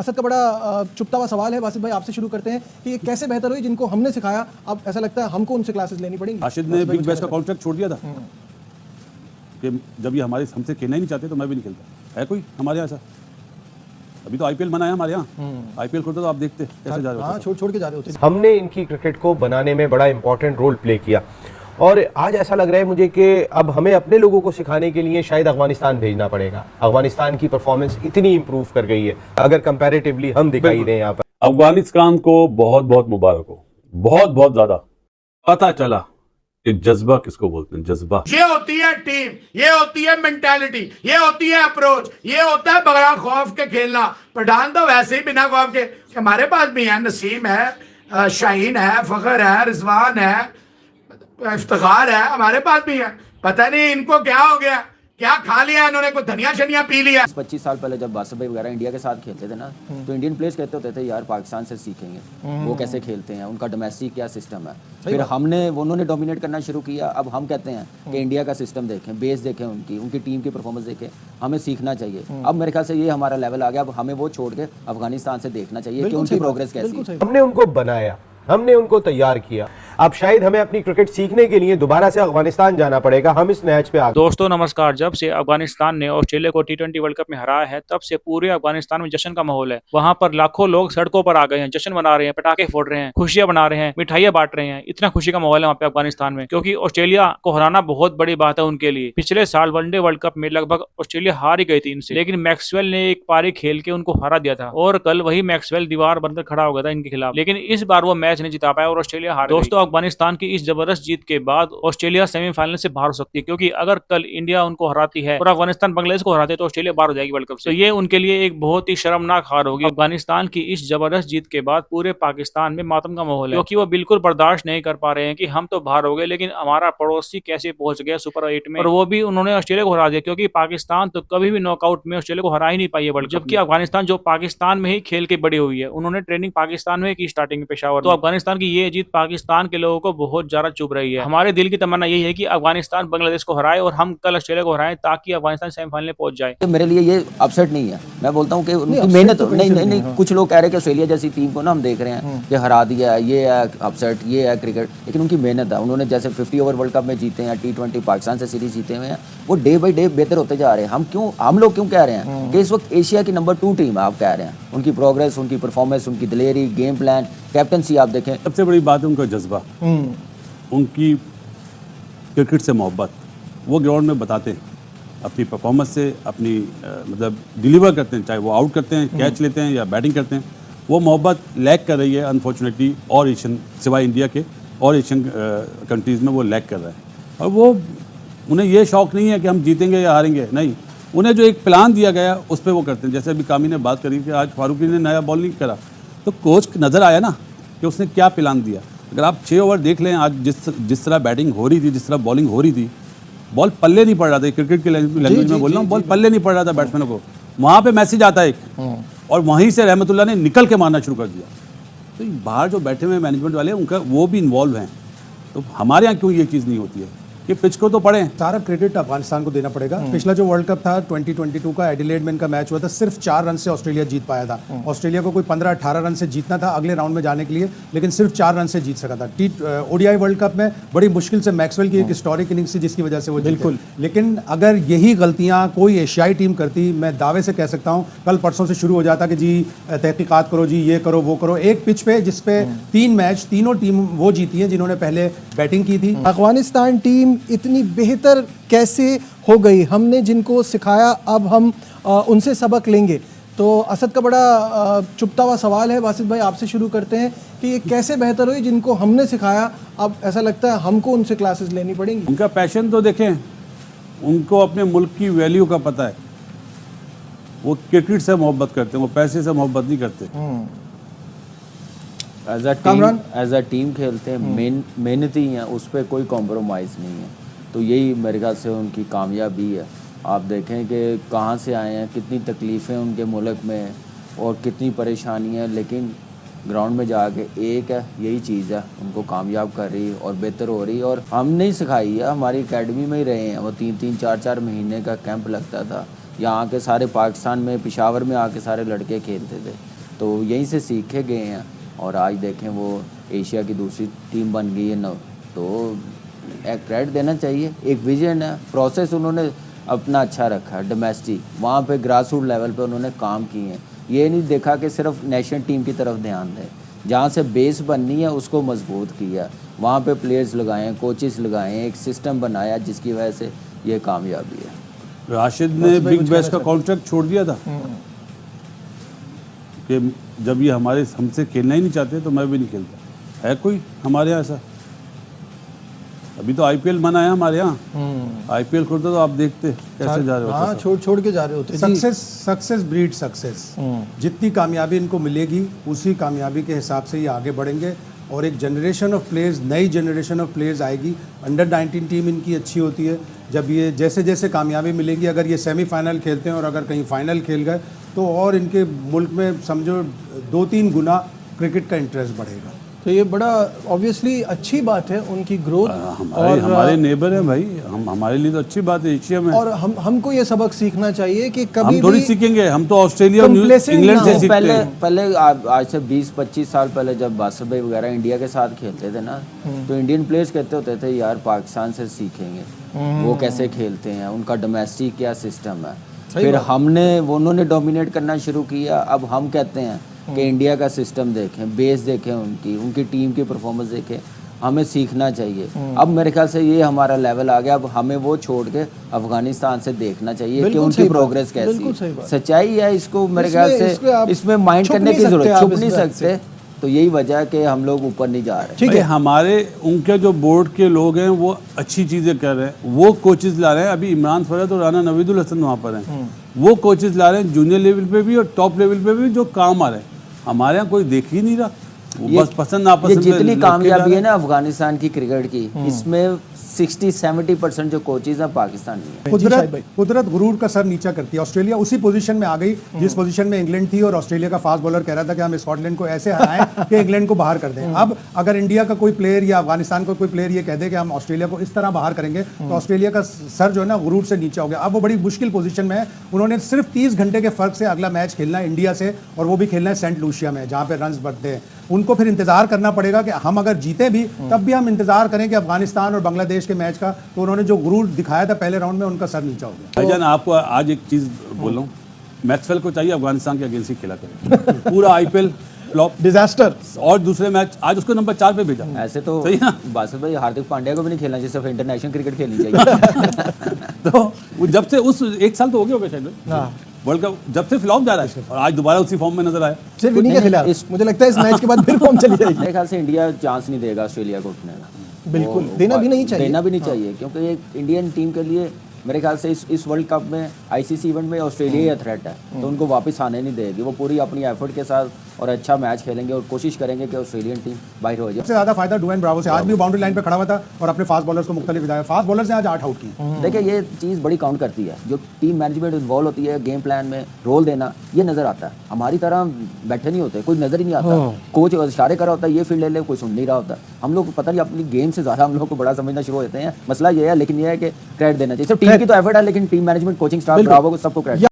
असद का बड़ा चुपता हुआ सवाल है, वासिफ भाई आपसे शुरू करते हैं कि ये कैसे बेहतर हुई जिनको हमने सिखाया, अब ऐसा लगता है हमको उनसे क्लासेस लेनी पड़ेंगी। राशिद ने बिग बैश का कॉन्ट्रैक्ट छोड़ दिया था कि जब ये हमारे हमसे खेलना ही नहीं चाहते तो मैं भी नहीं खेलता। है कोई हमारे यहाँ ऐसा? अभी तो आईपीएल बना है हमारे यहाँ, आईपीएल खोलते तो आप देखते कैसे जा रहे हाँ, छोड़ के जा रहे होते। हमने इनकी क्रिकेट को बनाने में बड़ा इंपॉर्टेंट रोल प्ले किया और आज ऐसा लग रहा है मुझे कि अब हमें अपने लोगों को सिखाने के लिए शायद अफगानिस्तान भेजना पड़ेगा। अफगानिस्तान की परफॉर्मेंस इतनी इंप्रूव कर गई है अगर कंपैरेटिवली हम दिखाई दें यहाँ पर। अफगानिस्तान को बहुत बहुत मुबारक हो, बहुत बहुत ज्यादा पता चला कि जज्बा किसको बोलते हैं। जज्बा ये होती है टीम, ये होती है मेंटालिटी, ये होती है अप्रोच, ये होता है बगैर खौफ के खेलना। पठान तो वैसे ही बिना खौफ के, हमारे पास भी है, नसीम है, शाहीन है, फखर है, रिजवान है, इफ्तिखार है, हमारे पास भी है। पता नहीं इनको क्या हो गया, क्या खा लिया इन्होंने, कोई धनिया शनिया पी लिया। 25 साल पहले जब बासिफ भाई वगैरह इंडिया के साथ खेलते थे ना, तो इंडियन प्लेयर्स कहते होते थे यार पाकिस्तान से सीखेंगे वो कैसे खेलते हैं, उनका डोमेस्टिक क्या सिस्टम है। फिर उन्होंने डोमिनेट करना शुरू किया। अब हम कहते हैं कि इंडिया का सिस्टम देखें, बेस देखें, उनकी टीम की परफॉर्मेंस देखें, हमें सीखना चाहिए। अब मेरे ख्याल से ये हमारा लेवल आ गया, अब हमें वो छोड़ के अफगानिस्तान से देखना चाहिए कि उनकी प्रोग्रेस कैसी है। हमने उनको बनाया, हमने उनको तैयार किया, अब शायद हमें अपनी क्रिकेट सीखने के लिए दोबारा से अफगानिस्तान जाना पड़ेगा। हम इस मैच पे दोस्तों नमस्कार। जब से अफगानिस्तान ने ऑस्ट्रेलिया को T20 वर्ल्ड कप में हराया है, तब से पूरे अफगानिस्तान में जश्न का माहौल है। वहां पर लाखों लोग सड़कों पर आ गए हैं, जश्न मना रहे हैं, पटाखे फोड़ रहे हैं, खुशियां बना रहे हैं, मिठाइयां बांट रहे हैं। इतना खुशी का माहौल है वहाँ पे अफगानिस्तान में, क्योंकि ऑस्ट्रेलिया को हराना बहुत बड़ी बात है उनके लिए। पिछले साल वनडे वर्ल्ड कप में लगभग ऑस्ट्रेलिया हार ही गई थी इनसे, लेकिन मैक्सवेल ने एक पारी खेल के उनको हरा दिया था और कल वही मैक्सवेल दीवार बनकर खड़ा हो गया था इनके खिलाफ। लेकिन इस बार वो मैच नहीं जिता पाया और ऑस्ट्रेलिया हार गई। दोस्तों अफगानिस्तान की इस जबरदस्त जीत के बाद ऑस्ट्रेलिया सेमीफाइनल से बाहर हो सकती है, क्योंकि अगर कल इंडिया उनको हराती है और अफगानिस्तान बांग्लादेश को हराते तो ऑस्ट्रेलिया बाहर हो जाएगी वर्ल्ड कप से। तो ये उनके लिए एक बहुत ही शर्मनाक हार होगी। अफगानिस्तान की इस जबरदस्त जीत के बाद पूरे पाकिस्तान में मातम का माहौल है, क्योंकि वो बिल्कुल बर्दाश्त नहीं कर पा रहे हैं कि हम तो बाहर हो गए, लेकिन हमारा पड़ोसी कैसे पहुंच गया सुपर 8 में, और वो भी उन्होंने ऑस्ट्रेलिया को हरा दिया। क्योंकि पाकिस्तान तो कभी भी नॉकआउट में ऑस्ट्रेलिया को हरा ही नहीं पाई है वर्ल्ड कप, जबकि अफगानिस्तान जो पाकिस्तान में ही खेल के बड़ी हुई है, उन्होंने ट्रेनिंग पाकिस्तान में की स्टार्टिंग में पेशावर। तो अफगानिस्तान की ये जीत पाकिस्तान के लोगों को बहुत ज्यादा चुभ रही है। हमारे दिल की तमन्ना यही है कि अफगानिस्तान बांग्लादेश को हराए और हम कल ऑस्ट्रेलिया को हराएं, ताकि अफगानिस्तान सेमीफाइनल में पहुंच जाए। तो मेरे लिए ये अपसेट नहीं है। मैं बोलता हूँ कि उनकी मेहनत नहीं। कुछ लोग कह रहे हैं कि ऑस्ट्रेलिया जैसी टीम को ना हम देख रहे हैं कि हरा दिया, ये है अपसेट, ये है क्रिकेट, लेकिन उनकी मेहनत है। उन्होंने जैसे 50 ओवर वर्ल्ड कप में जीते हैं, T20 पाकिस्तान से सीरीज जीते हुए हैं, वो डे बाई डे बेहतर होते जा रहे हैं। हम लोग क्यों कह रहे हैं कि इस वक्त एशिया की नंबर 2 टीम है? आप कह रहे हैं उनकी प्रोग्रेस, उनकी परफॉर्मेंस, उनकी दिलेरी, गेम प्लान, कैप्टनसी आप देखें। सबसे बड़ी बात है उनका जज्बा, उनकी क्रिकेट से मोहब्बत। वो ग्राउंड में बताते हैं अपनी परफॉर्मेंस से, अपनी मतलब डिलीवर करते हैं, चाहे वो आउट करते हैं, कैच लेते हैं या बैटिंग करते हैं। वो मोहब्बत लैक कर रही है अनफॉर्चुनेटली, और एशियन सिवाय इंडिया के और एशियन कंट्रीज़ में वो लैक कर रहा है। और वो उन्हें ये शौक़ नहीं है कि हम जीतेंगे या हारेंगे, नहीं। उन्हें जो एक प्लान दिया गया उस पर वो करते हैं। जैसे अभी कामी ने बात करी कि आज फारूकी ने नया बॉल नहीं करा, तो कोच नज़र आया ना कि उसने क्या प्लान दिया। अगर आप 6 ओवर देख लें, आज जिस तरह बैटिंग हो रही थी, जिस तरह बॉलिंग हो रही थी, बॉल पल्ले नहीं पड़ रहा था। क्रिकेट की लैंग्वेज में बोल रहा हूँ, बॉल पल्ले नहीं पड़ रहा था बैट्समैनों को। वहाँ पे मैसेज आता है एक, और वहीं से रहमतुल्लाह ने निकल के मारना शुरू कर दिया। तो बाहर जो बैठे हुए मैनेजमेंट वाले उनका वो भी इन्वॉल्व हैं। तो हमारे यहाँ क्यों ये चीज़ नहीं होती है कि पिच को तो पढ़े। सारा क्रेडिट अफगानिस्तान को देना पड़ेगा। पिछला जो वर्ल्ड कप था 2022 का, एडिलेड में इनका मैच हुआ था, सिर्फ 4 रन से ऑस्ट्रेलिया जीत पाया था। ऑस्ट्रेलिया को कोई 15-18 रन से जीतना था अगले राउंड में जाने के लिए, लेकिन सिर्फ 4 रन से जीत सका था। ओडीआई वर्ल्ड कप में बड़ी मुश्किल से मैक्सवेल की एक हिस्टोरिक इनिंग्स थी जिसकी वजह से वो बिल्कुल। लेकिन अगर यही गलतियां कोई एशियाई टीम करती, मैं दावे से कह सकता हूँ कल परसों से शुरू हो जाता कि जी तहकीकात करो, जी ये करो वो करो। एक पिच पे जिसपे 3 मैच तीनों टीम वो जीती है जिन्होंने पहले बैटिंग की थी। अफगानिस्तान टीम इतनी बेहतर कैसे हो गई? हमने जिनको सिखाया अब हम उनसे सबक लेंगे। तो असद का बड़ा चुपता हुआ सवाल है, वासिफ भाई आपसे शुरू करते हैं कि ये कैसे बेहतर हुई जिनको हमने सिखाया, अब ऐसा लगता है हमको उनसे क्लासेस लेनी पड़ेंगी। उनका पैशन तो देखें, उनको अपने मुल्क की वैल्यू का पता है। वो क्रिकेट से मोहब्बत करते हैं, वो पैसे से मोहब्बत नहीं करते। एज अ टीम खेलते हैं, मेहनती हैं, उस पर कोई कॉम्प्रोमाइज़ नहीं है। तो यही मेरे ख्याल से उनकी कामयाबी है। आप देखें कि कहाँ से आए हैं, कितनी तकलीफ़ें उनके मुल्क में और कितनी परेशानियाँ, लेकिन ग्राउंड में जाके एक है यही चीज़ है उनको कामयाब कर रही और बेहतर हो रही। और हमने ही सिखाई है, हमारी एकेडमी में ही रहे हैं। वो 3-3, 4-4 महीने का कैंप लगता था। यहाँ आके सारे पाकिस्तान में, पेशावर में आके सारे लड़के खेलते थे। तो यहीं से सीखे गए हैं और आज देखें वो एशिया की दूसरी टीम बन गई है ना, तो एक क्रेडिट देना चाहिए। एक विजन है, प्रोसेस उन्होंने अपना अच्छा रखा है, डोमेस्टिक वहाँ पे ग्रास रूट लेवल पे उन्होंने काम किए हैं। ये नहीं देखा कि सिर्फ नेशनल टीम की तरफ ध्यान दें, जहाँ से बेस बननी है उसको मजबूत किया, वहाँ पे प्लेयर्स लगाए, कोचेस लगाए, एक सिस्टम बनाया जिसकी वजह से ये कामयाबी है। राशिद ने बिग बैश का कॉन्ट्रैक्ट छोड़ दिया था कि जब ये हमसे खेलना ही नहीं चाहते तो मैं भी नहीं खेलता। है कोई हमारे यहाँ ऐसा? अभी तो आईपीएल मना है हमारे यहाँ। आईपीएल खोलते तो आप देखते कैसे जा रहे होते हाँ, सब। छोड़ के जा रहे होते जी। Success breed success. जितनी कामयाबी इनको मिलेगी उसी कामयाबी के हिसाब से ये आगे बढ़ेंगे और एक जनरेशन ऑफ प्लेयर्स, नई जनरेशन ऑफ प्लेयर्स आएगी। अंडर 19 टीम इनकी अच्छी होती है। जब ये जैसे जैसे कामयाबी मिलेगी, अगर ये सेमीफाइनल खेलते हैं और अगर कहीं फाइनल खेल गए तो और इनके मुल्क में समझो 2-3 गुना क्रिकेट का इंटरेस्ट बढ़ेगा। तो ये बड़ा ऑब्वियसली अच्छी बात है उनकी ग्रोथ। हमारे नेबर है भाई, हमारे लिए तो अच्छी बात है एशिया में। और हमको ये सबक सीखना चाहिए कि कभी हम थोड़ी भी सीखेंगे, हम तो ऑस्ट्रेलिया और complacent इंग्लैंड ना से हो। सीखते पहले हैं। पहले आज से 20-25 साल पहले जब बासर भाई वगैरह इंडिया के साथ खेलते थे ना, तो इंडियन प्लेयर्स कहते होते थे यार पाकिस्तान से सीखेंगे वो कैसे खेलते हैं, उनका डोमेस्टिक क्या सिस्टम है। फिर उन्होंने डोमिनेट करना शुरू किया। अब हम कहते हैं कि इंडिया का सिस्टम देखें, बेस देखें, उनकी टीम की परफॉर्मेंस देखें, हमें सीखना चाहिए। अब मेरे ख्याल से ये हमारा लेवल आ गया, अब हमें वो छोड़ के अफगानिस्तान से देखना चाहिए कि बिल्कुल उनकी सही बात, प्रोग्रेस कैसी बिल्कुल सही है। बात। सच्चाई है, इसको मेरे इसमें- ख्याल इसमें आप से इसमें माइंड छुप करने नहीं की सकते जरूरत, आप छुप इस नहीं बात सकते। तो यही वजह है कि हम लोग ऊपर नहीं जा रहे। ठीक भाई है। हमारे उनके जो बोर्ड के लोग हैं वो अच्छी चीज़ें कर रहे हैं, वो कोचेज ला रहे हैं। अभी इमरान फरहत और राना नवीदुल हसन वहाँ पर हैं, वो कोचेज ला रहे हैं जूनियर लेवल पे भी और टॉप लेवल पे भी जो काम आ रहे हैं। हमारे यहाँ कोई देख ही नहीं रहा, वो बस पसंद ये नापसंद पे जितनी लड़के कामयाबी जा है ना अफगानिस्तान की क्रिकेट की, इसमें 60-70% जो कोचेज हैं पाकिस्तानी हैं। कुदरत गुरूर का सर नीचा करती है। ऑस्ट्रेलिया उसी पोजीशन में आ गई जिस पोजीशन में इंग्लैंड थी और ऑस्ट्रेलिया का फास्ट बॉलर कह रहा था कि हम स्कॉटलैंड को ऐसे हराएं कि इंग्लैंड को बाहर कर दें। अब अगर इंडिया का कोई प्लेयर या अफगानिस्तान का कोई प्लेयर ये कह दे कि हम ऑस्ट्रेलिया को इस तरह बाहर करेंगे तो ऑस्ट्रेलिया का सर जो है ना गुरूर से नीचा हो गया। अब वो बड़ी मुश्किल पोजीशन में है। उन्होंने सिर्फ 30 घंटे के फर्क से अगला मैच खेलना है इंडिया से, और वो भी खेलना है सेंट लूसिया में जहाँ पे रन्स बढ़ते हैं। उनको फिर इंतजार करना पड़ेगा कि हम अगर जीते भी तब भी हम इंतजार करें कि अफगानिस्तान और बांग्लादेश के मैच का। तो उन्होंने जो गुरूर दिखाया था पहले राउंड में, उनका सर नीचा हो गया। भाईजान आपको आज एक चीज़ बोल रहा हूँ, मैक्सवेल को चाहिए अफगानिस्तान के अगेंस्ट ही खेला करे। पूरा आईपीएल फ्लॉप, डिजास्टर। और दूसरे मैच आज उसको नंबर 4 पे भेजा। ऐसे तो सही ना? बासर भाई हार्दिक पांड्या को भी नहीं खेलना चाहिए, सिर्फ इंटरनेशनल क्रिकेट खेलनी चाहिए। तो वो जब से उस 1 साल तो हो गया होगा शायद वर्ल्ड कप, जब से फ्लॉप जा रहा है और आज दोबारा उसी फॉर्म में नजर आया। सिर्फ इन्हीं के खिलाफ मुझे लगता है इस मैच के बाद फिर फॉर्म चली जाएगी। मेरे ख्याल से इंडिया चांस नहीं देगा ऑस्ट्रेलिया को उठने का। बिल्कुल, देना भी नहीं चाहिए। देना भी नहीं चाहिए, क्योंकि एक इंडियन टीम के लिए मेरे ख्याल से इस वर्ल्ड कप में आईसीसी इवेंट में ऑस्ट्रेलिया ही थ्रेट है, तो उनको वापस आने नहीं देगी। वो पूरी अपनी एफर्ट के साथ और अच्छा मैच खेलेंगे और कोशिश करेंगे कि ऑस्ट्रेलियन टीम बाहर हो जाए। सबसे ज्यादा फायदा डुवेन ब्रावो से। आज भी बाउंड्री लाइन पे खड़ा हुआ था और अपने फास्ट बॉलर्स को मुख्तलिफ हिदायत। फास्ट बॉलर्स ने आज 8 आउट की। देखिए ये चीज़ बड़ी काउंट करती है, जो टीम मैनेजमेंट इन्वॉल्व होती है, गेम प्लान में रोल देना, ये नज़र आता है। हमारी तरह बैठे नहीं होते, कोई नज़र ही नहीं आता। कोच इशारे कर रहा होता है, ये फील्ड ले ले, कोई सुन नहीं रहा होता। हम लोग को पता नहीं, अपनी गेम से ज़्यादा हम लोग को बड़ा समझना शुरू होते हैं। मसला ये है, लेकिन ये है कि क्रेडिट देना चाहिए। सिर्फ टीम की तो एफर्ट है, लेकिन team management, coaching staff, Bravo को सबको क्रेडिट